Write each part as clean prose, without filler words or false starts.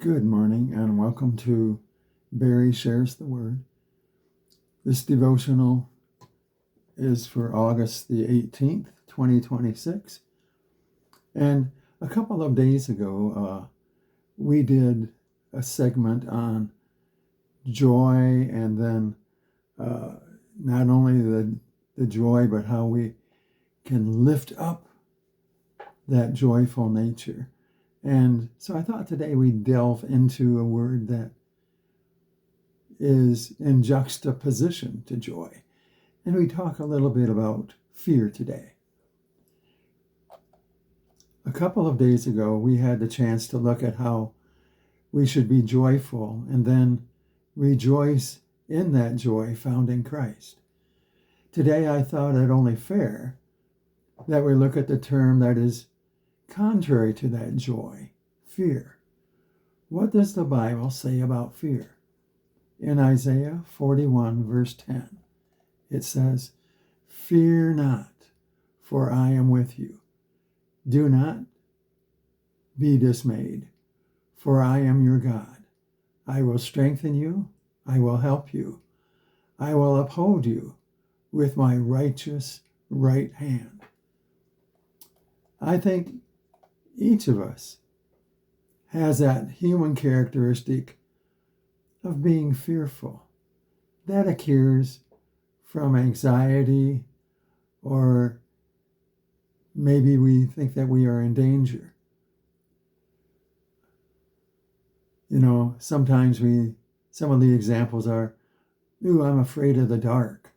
Good morning and welcome to Barry Shares the Word. This devotional is for August the 18th, 2026. And a couple of days ago, we did a segment on joy and then not only the joy, but how we can lift up that joyful nature. And so I thought today we'd delve into a word that is in juxtaposition to joy. And we talk a little bit about fear today. A couple of days ago, we had the chance to look at how we should be joyful and then rejoice in that joy found in Christ. Today, I thought it only fair that we look at the term that is contrary to that joy, fear. What does the Bible say about fear? In Isaiah 41, verse 10, it says, "Fear not, for I am with you. Do not be dismayed, for I am your God. I will strengthen you. I will help you. I will uphold you with my righteous right hand." I think each of us has that human characteristic of being fearful. That occurs from anxiety, or maybe we think that we are in danger. Sometimes some of the examples are, I'm afraid of the dark.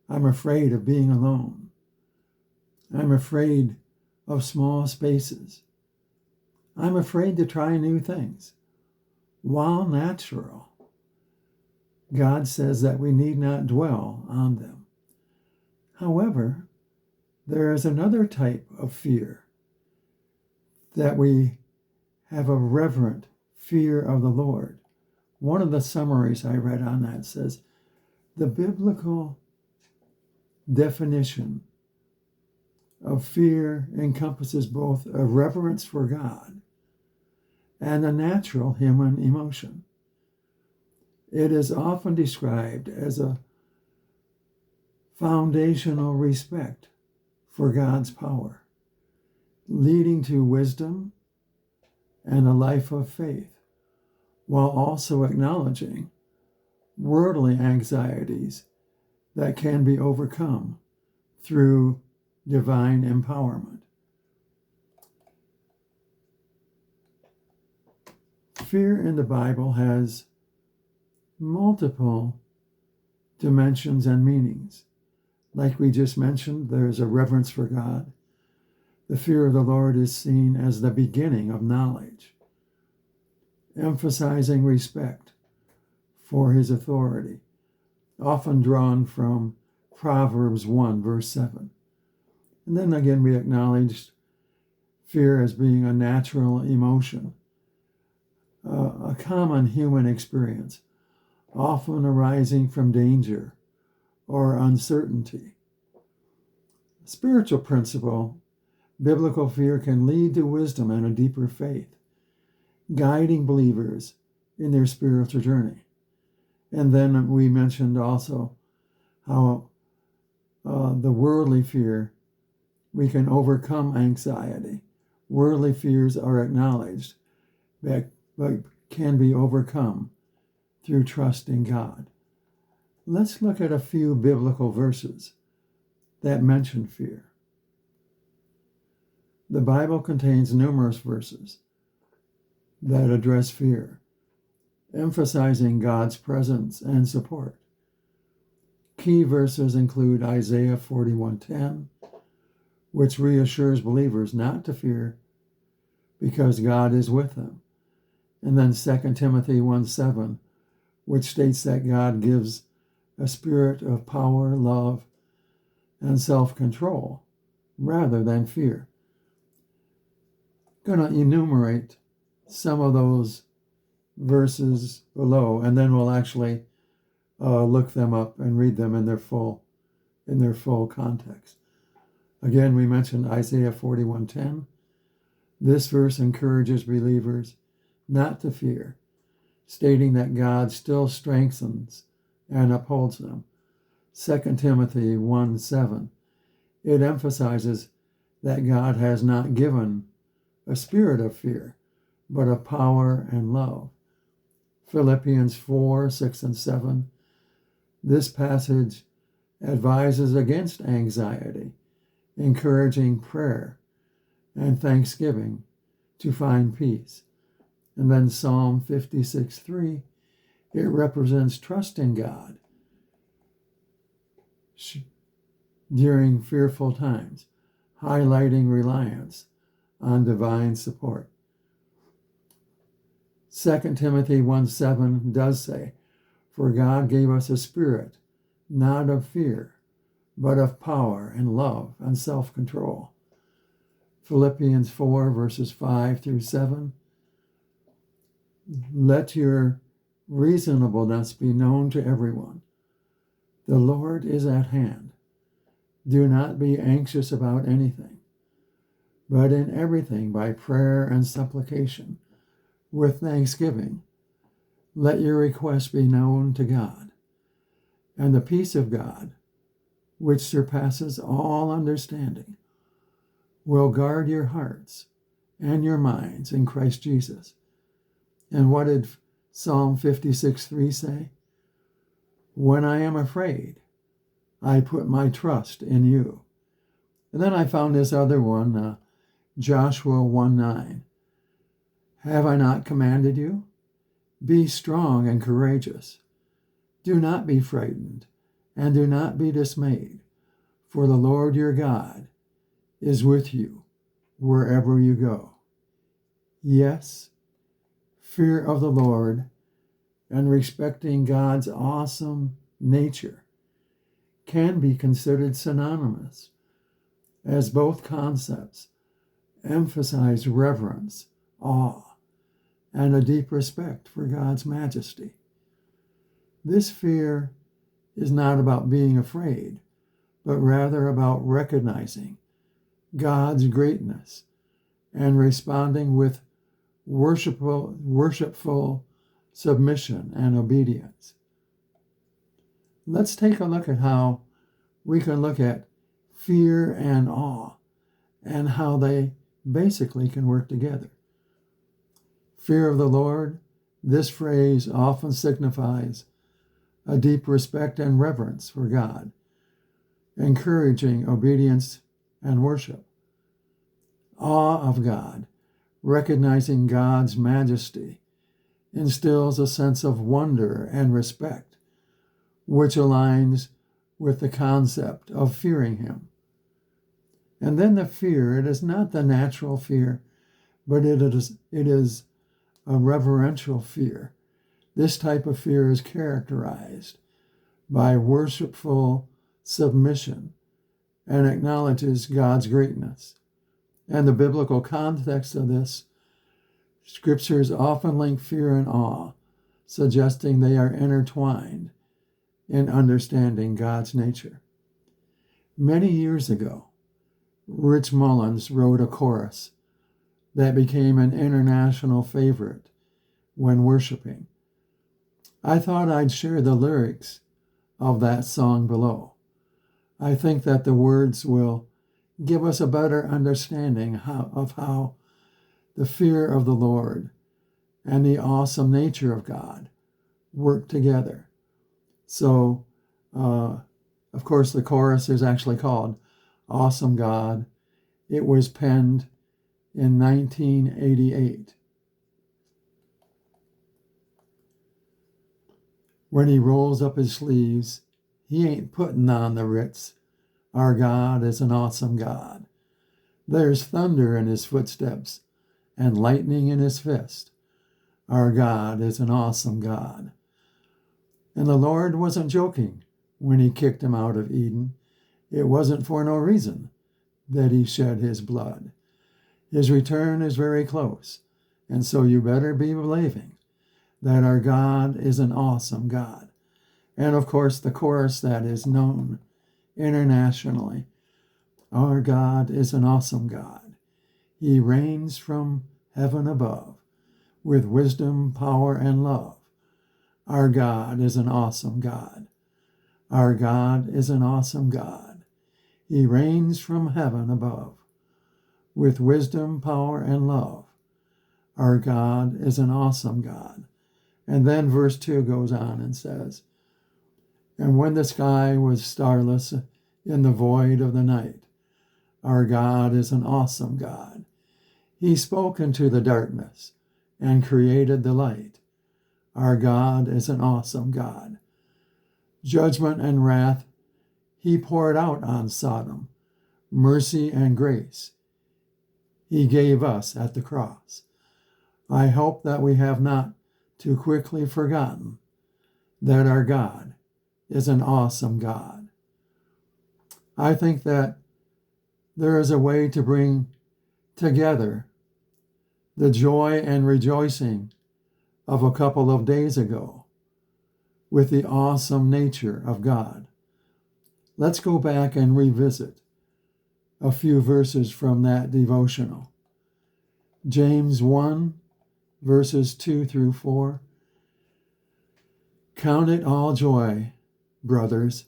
I'm afraid of being alone. I'm afraid of small spaces. I'm afraid to try new things. While natural, God says that we need not dwell on them. However, there is another type of fear, that we have a reverent fear of the Lord. One of the summaries I read on that says, the biblical definition of fear encompasses both a reverence for God and a natural human emotion. It is often described as a foundational respect for God's power, leading to wisdom and a life of faith, while also acknowledging worldly anxieties that can be overcome through divine empowerment. Fear in the Bible has multiple dimensions and meanings. Like we just mentioned, there's a reverence for God. The fear of the Lord is seen as the beginning of knowledge, emphasizing respect for his authority, often drawn from Proverbs 1, verse 7. And then again, we acknowledged fear as being a natural emotion, a common human experience, often arising from danger or uncertainty. Spiritual principle, biblical fear can lead to wisdom and a deeper faith, guiding believers in their spiritual journey. And then we mentioned also how the worldly fear, we can overcome anxiety. Worldly fears are acknowledged, but can be overcome through trust in God. Let's look at a few biblical verses that mention fear. The Bible contains numerous verses that address fear, emphasizing God's presence and support. Key verses include Isaiah 41:10, which reassures believers not to fear because God is with them. And then 2 Timothy 1:7, which states that God gives a spirit of power, love, and self-control rather than fear. I'm going to enumerate some of those verses below, and then we'll actually look them up and read them in their full context. Again, we mentioned Isaiah 41:10. This verse encourages believers not to fear, stating that God still strengthens and upholds them. 2 Timothy 1:7. It emphasizes that God has not given a spirit of fear, but of power and love. Philippians 4:6-7. This passage advises against anxiety, encouraging prayer and thanksgiving to find peace. And then Psalm 56:3, it represents trust in God during fearful times, highlighting reliance on divine support. 2 Timothy 1:7 does say, "For God gave us a spirit, not of fear, but of power and love and self-control." Philippians 4:5-7. Let your reasonableness be known to everyone. The Lord is at hand. Do not be anxious about anything, but in everything by prayer and supplication, with thanksgiving, let your requests be known to God. And the peace of God, which surpasses all understanding, will guard your hearts and your minds in Christ Jesus. And what did Psalm 56:3 say? When I am afraid, I put my trust in you. And then I found this other one, Joshua 1:9. Have I not commanded you? Be strong and courageous. Do not be frightened, and do not be dismayed, for the Lord your God is with you wherever you go. Yes, fear of the Lord and respecting God's awesome nature can be considered synonymous, as both concepts emphasize reverence, awe, and a deep respect for God's majesty. This fear is not about being afraid, but rather about recognizing God's greatness and responding with worshipful submission and obedience. Let's take a look at how we can look at fear and awe and how they basically can work together. Fear of the Lord, this phrase often signifies a deep respect and reverence for God, encouraging obedience and worship. Awe of God, recognizing God's majesty, instills a sense of wonder and respect, which aligns with the concept of fearing Him. And then the fear, it is not the natural fear, but it is a reverential fear. This type of fear is characterized by worshipful submission and acknowledges God's greatness. And the biblical context of this, scriptures often link fear and awe, suggesting they are intertwined in understanding God's nature. Many years ago, Rich Mullins wrote a chorus that became an international favorite when worshiping. I thought I'd share the lyrics of that song below. I think that the words will give us a better understanding of how the fear of the Lord and the awesome nature of God work together. So, of course, the chorus is actually called Awesome God. It was penned in 1988. When he rolls up his sleeves, he ain't putting on the Ritz. Our God is an awesome God. There's thunder in his footsteps and lightning in his fist. Our God is an awesome God. And the Lord wasn't joking when he kicked him out of Eden. It wasn't for no reason that he shed his blood. His return is very close, and so you better be believing that our God is an awesome God. And of course, the chorus that is known internationally, our God is an awesome God. He reigns from heaven above with wisdom, power, and love. Our God is an awesome God. Our God is an awesome God. He reigns from heaven above with wisdom, power, and love. Our God is an awesome God. And then verse 2 goes on and says, and when the sky was starless in the void of the night, our God is an awesome God. He spoke into the darkness and created the light. Our God is an awesome God. Judgment and wrath he poured out on Sodom. Mercy and grace he gave us at the cross. I hope that we have not too quickly forgotten that our God is an awesome God. I think that there is a way to bring together the joy and rejoicing of a couple of days ago with the awesome nature of God. Let's go back and revisit a few verses from that devotional. James 1, verses 2 through 4. Count it all joy, brothers,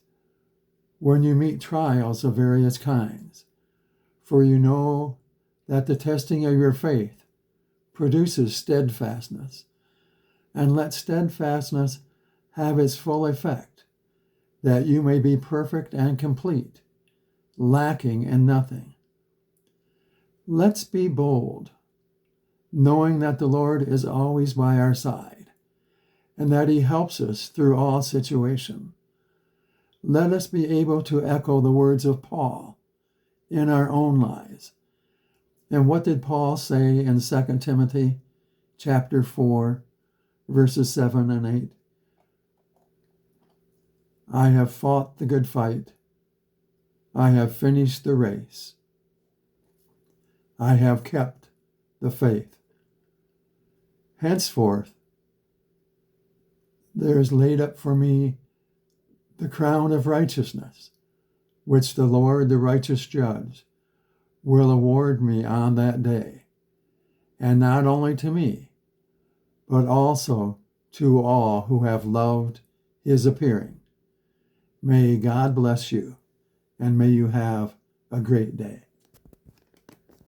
when you meet trials of various kinds, for you know that the testing of your faith produces steadfastness, and let steadfastness have its full effect, that you may be perfect and complete, lacking in nothing. Let's be bold, knowing that the Lord is always by our side, and that he helps us through all situation. Let us be able to echo the words of Paul in our own lives. And what did Paul say in 2 Timothy chapter 4, verses 7 and 8? I have fought the good fight. I have finished the race. I have kept the faith. Henceforth, there is laid up for me the crown of righteousness, which the Lord, the righteous judge, will award me on that day, and not only to me, but also to all who have loved his appearing. May God bless you, and may you have a great day.